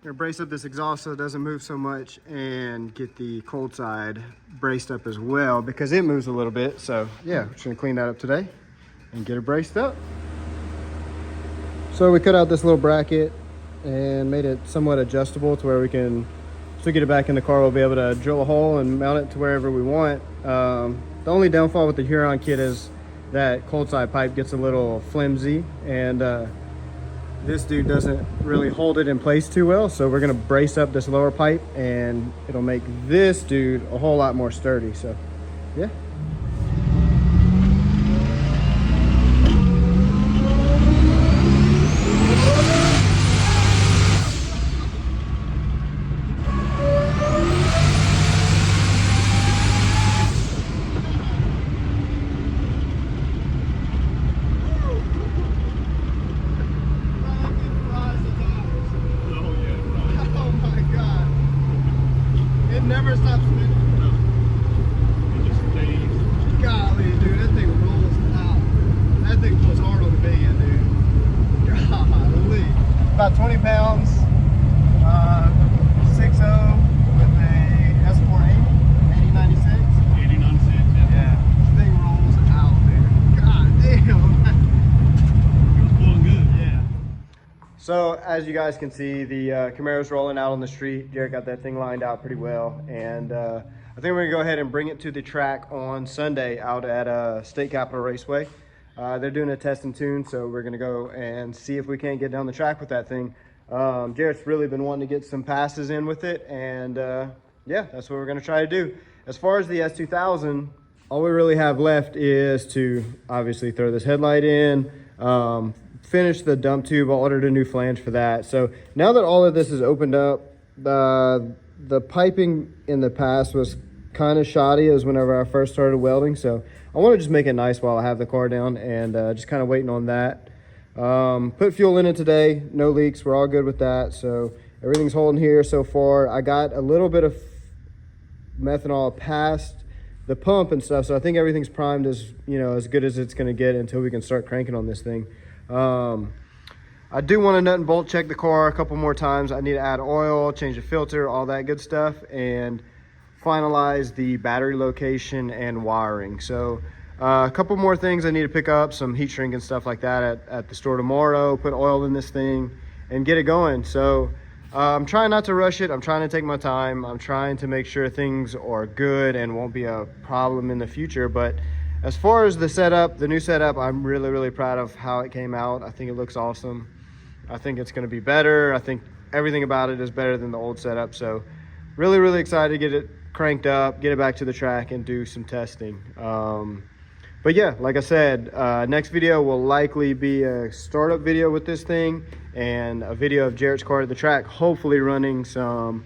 gonna brace up this exhaust so it doesn't move so much, and get the cold side braced up as well because it moves a little bit. So yeah, we're just gonna clean that up today and get it braced up. So we cut out this little bracket and made it somewhat adjustable to where we can still get it back in the car. We'll be able to drill a hole and mount it to wherever we want. The only downfall with the Huron kit is that cold side pipe gets a little flimsy, and this dude doesn't really hold it in place too well. So we're gonna brace up this lower pipe and it'll make this dude a whole lot more sturdy. So yeah. Never stops spinning. No. It just stays. Golly, dude, that thing rolls out. That thing pulls hard on the big end, dude. Golly. About 20 pounds. 6.0 with a S4 8096. 8096, yeah. Yeah. This thing rolls out, dude. God damn. It was blowing good. Yeah. So as you guys can see, the Camaro's rolling out on the street. Jerret got that thing lined out pretty well, and I think we're gonna go ahead and bring it to the track on Sunday out at State Capitol Raceway. They're doing a test and tune, so we're gonna go and see if we can't get down the track with that thing. Jerret's really been wanting to get some passes in with it, and yeah, that's what we're gonna try to do. As far as the S2000, all we really have left is to obviously throw this headlight in, finish the dump tube. I ordered a new flange for that. So now that all of this is opened up, the piping in the past was kind of shoddy. It was whenever I first started welding. So I want to just make it nice while I have the car down, and just kind of waiting on that. Put fuel in it today, no leaks. We're all good with that. So everything's holding here so far. I got a little bit of methanol past the pump and stuff. So I think everything's primed as, you know, as good as it's going to get until we can start cranking on this thing. I do want to nut and bolt check the car a couple more times. I need to add oil, change the filter, all that good stuff, and finalize the battery location and wiring. So a couple more things I need to pick up, some heat shrink and stuff like that at the store tomorrow, put oil in this thing and get it going. So I'm trying not to rush it. I'm trying to take my time. I'm trying to make sure things are good and won't be a problem in the future. But as far as the setup, the new setup, I'm really, really proud of how it came out. I think it looks awesome. I think it's going to be better. I think everything about it is better than the old setup. So really, really excited to get it cranked up, get it back to the track, and do some testing. But yeah, like I said, next video will likely be a startup video with this thing and a video of Jerret's car at the track, hopefully running some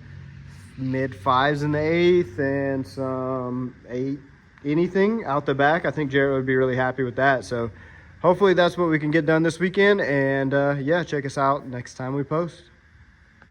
mid 5s in the 8th and some 8 anything out the back. I think Jerret would be really happy with that. So hopefully that's what we can get done this weekend, and yeah, check us out next time we post.